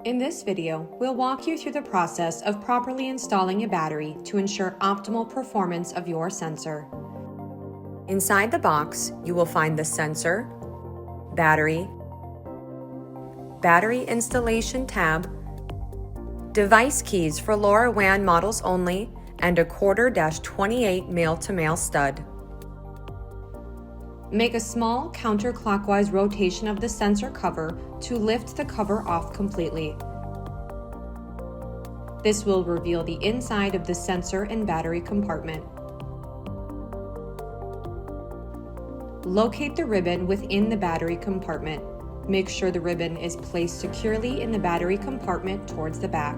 In this video, we'll walk you through the process of properly installing a battery to ensure optimal performance of your sensor. Inside the box, you will find the sensor, battery installation tab, device keys for LoRaWAN models only, and a 1/4-28 male-to-male stud. Make a small counterclockwise rotation of the sensor cover to lift the cover off completely. This will reveal the inside of the sensor and battery compartment. Locate the ribbon within the battery compartment. Make sure the ribbon is placed securely in the battery compartment towards the back.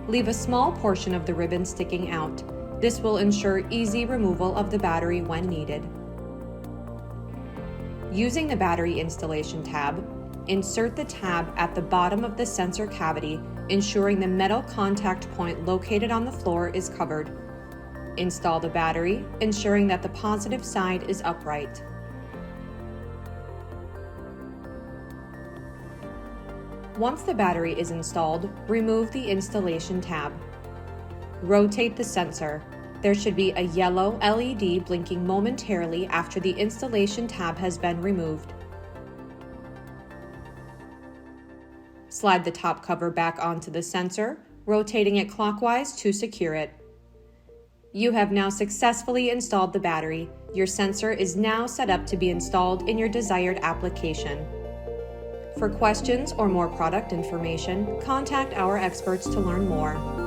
Leave a small portion of the ribbon sticking out. This will ensure easy removal of the battery when needed. Using the battery installation tab, insert the tab at the bottom of the sensor cavity, ensuring the metal contact point located on the floor is covered. Install the battery, ensuring that the positive side is upright. Once the battery is installed, remove the installation tab. Rotate the sensor. There should be a yellow LED blinking momentarily after the installation tab has been removed. Slide the top cover back onto the sensor, rotating it clockwise to secure it. You have now successfully installed the battery. Your sensor is now set up to be installed in your desired application. For questions or more product information, contact our experts to learn more.